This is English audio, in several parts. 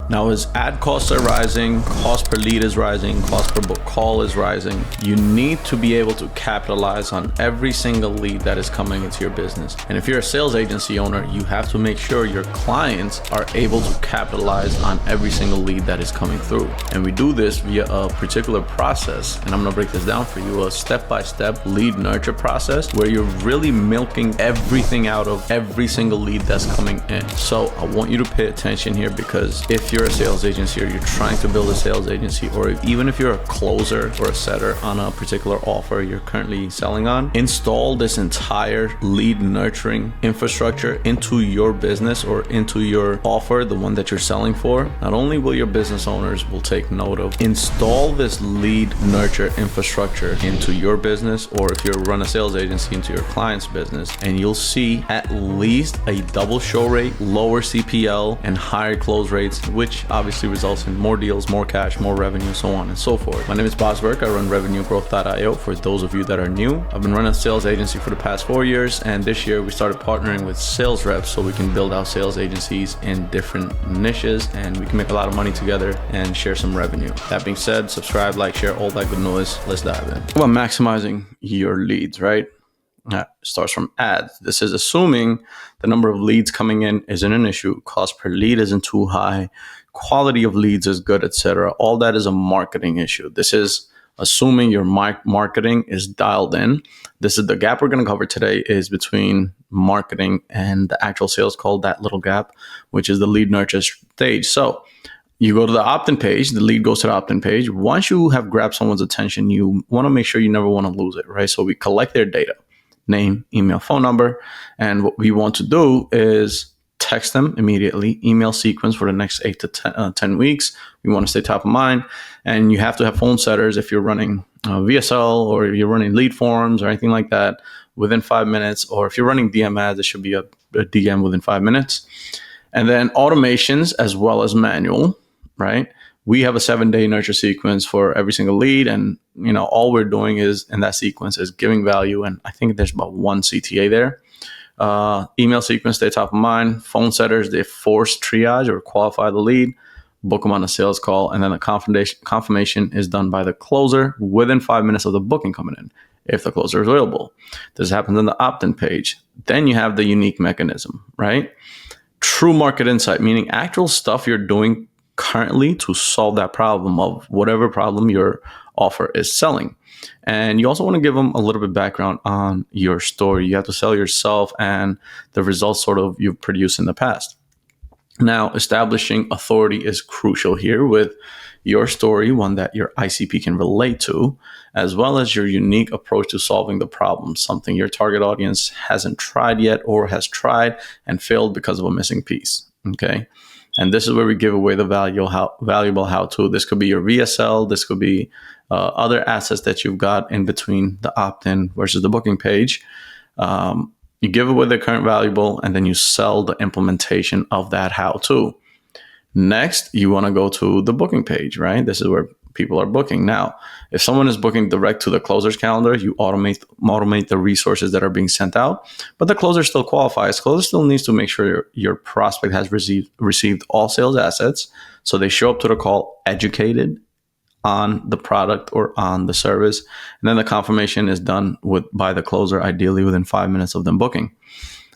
Now, as ad costs are rising, cost per lead is rising, cost per book call is rising, you need to be able to capitalize on every single lead that is coming into your business. And if you're a sales agency owner, you have to make sure your clients are able to capitalize on every single lead that is coming through. And we do this via a particular process, and I'm gonna break this down for you, a step-by-step lead nurture process where you're really milking everything out of every single lead that's coming in. So I want you to pay attention here, because if you're a sales agency or you're trying to build a sales agency, or even if you're a closer or a setter on a particular offer you're currently selling on, install this entire lead nurturing infrastructure into your business or into your offer, the one that you're selling for. Not only will your business owners will take note of, install this lead nurture infrastructure into your business, or if you run a sales agency, into your client's business, and you'll see at least a double show rate, lower CPL, and higher close rates, which obviously results in more deals, more cash, more revenue, so on and so forth. My name is Bosberg. I run RevenueGrowth.io. For those of you that are new, I've been running a sales agency for the past 4 years, and this year we started partnering with sales reps so we can build out sales agencies in different niches, and we can make a lot of money together and share some revenue. That being said, subscribe, like, share, all that good noise. Let's dive in. About maximizing your leads, right? That starts from ads. This is assuming the number of leads coming in isn't an issue, cost per lead isn't too high, quality of leads is good, etc. All that is a marketing issue. This is assuming your marketing is dialed in. This is the gap we're going to cover today, is between marketing and the actual sales call, that little gap, which is the lead nurture stage. So you go to the opt-in page, the lead goes to the opt-in page. Once you have grabbed someone's attention, you want to make sure you never want to lose it, right? So we collect their data, name, email, phone number. And what we want to do is text them immediately, email sequence for the next 8 to 10 weeks. We want to stay top of mind. And you have to have phone setters if you're running VSL or you're running lead forms or anything like that within 5 minutes. Or if you're running DM ads, it should be a DM within 5 minutes. And then automations as well as manual, right? We have a 7-day nurture sequence for every single lead. And, all we're doing is in that sequence is giving value. And I think there's about 1 CTA there. Email sequence, stay top of mind. Phone setters, they force triage or qualify the lead, book them on a sales call. And then the confirmation is done by the closer within 5 minutes of the booking coming in, if the closer is available. This happens on the opt-in page. Then you have the unique mechanism, right? True market insight, meaning actual stuff you're doing currently to solve that problem of whatever problem your offer is selling. And you also want to give them a little bit background on your story. You have to sell yourself and the results sort of you've produced in the past. Now, establishing authority is crucial here with your story, one that your ICP can relate to, as well as your unique approach to solving the problem, something your target audience hasn't tried yet or has tried and failed because of a missing piece, okay? And this is where we give away the valuable how-to. This could be your VSL. This could be other assets that you've got in between the opt-in versus the booking page. You give away the current valuable, and then you sell the implementation of that how-to. Next, you want to go to the booking page, right? This is where people are booking. Now, if someone is booking direct to the closer's calendar, you automate the resources that are being sent out, but the closer still qualifies. Closer still needs to make sure your prospect has received all sales assets, so they show up to the call educated on the product or on the service, and then the confirmation is done by the closer, ideally within 5 minutes of them booking.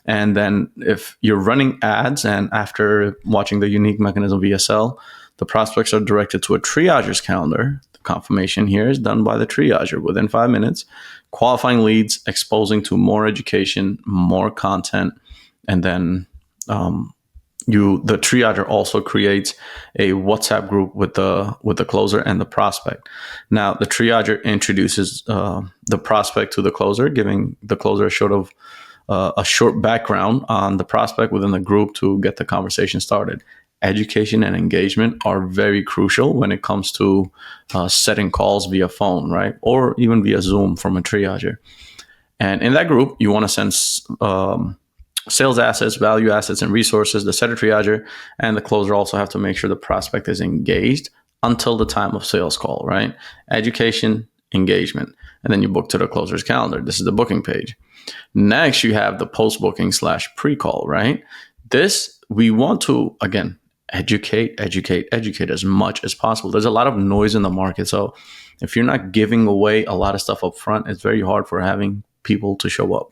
And then if you're running ads and after watching the unique mechanism VSL, the prospects are directed to a triager's calendar, the confirmation here is done by the triager within 5 minutes, qualifying leads, exposing to more education, more content, and then the triager also creates a WhatsApp group with the closer and the prospect. Now, the triager introduces the prospect to the closer, giving the closer a short background on the prospect within the group to get the conversation started. Education and engagement are very crucial when it comes to setting calls via phone, right? Or even via Zoom from a triager. And in that group, you want to send sales assets, value assets, and resources. The setter triager and the closer also have to make sure the prospect is engaged until the time of sales call, right? Education, engagement, and then you book to the closer's calendar. This is the booking page. Next, you have the post-booking / pre-call, right? This, we want to, again, educate as much as possible. There's a lot of noise in the market. So if you're not giving away a lot of stuff up front, it's very hard for having people to show up.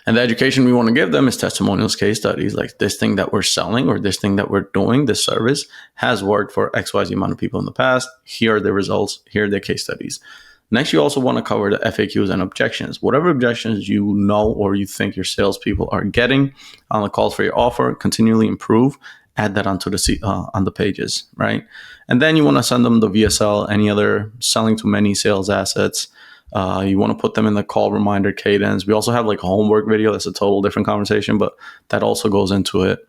And the education we want to give them is testimonials, case studies, like this thing that we're selling or this thing that we're doing, this service has worked for XYZ amount of people in the past. Here are the results. Here are the case studies. Next, you also want to cover the FAQs and objections. Whatever objections you know or you think your salespeople are getting on the calls for your offer, continually improve. Add that onto the on the pages, right? And then you want to send them the VSL, any other selling to many sales assets. You want to put them in the call reminder cadence. We also have like a homework video. That's a total different conversation, but that also goes into it.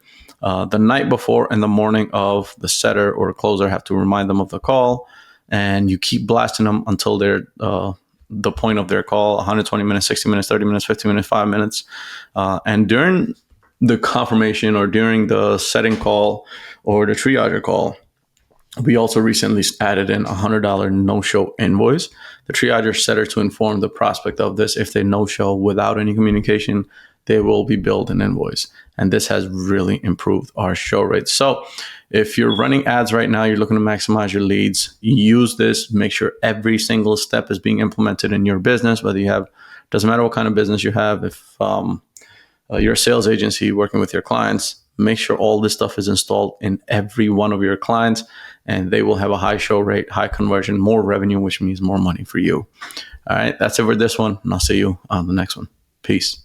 The night before and the morning of, the setter or closer have to remind them of the call, and you keep blasting them until they're the point of their call, 120 minutes, 60 minutes, 30 minutes, 15 minutes, 5 minutes. And during the confirmation or during the setting call or the triager call, we also recently added in a $100 no-show invoice. The triager setter to inform the prospect of this. If they no-show without any communication, they will be billed an invoice. And this has really improved our show rate. So if you're running ads right now, you're looking to maximize your leads, use this, make sure every single step is being implemented in your business, whether you have, doesn't matter what kind of business you have. If you're a sales agency working with your clients, make sure all this stuff is installed in every one of your clients, and they will have a high show rate, high conversion, more revenue, which means more money for you. All right, that's it for this one, and I'll see you on the next one. Peace.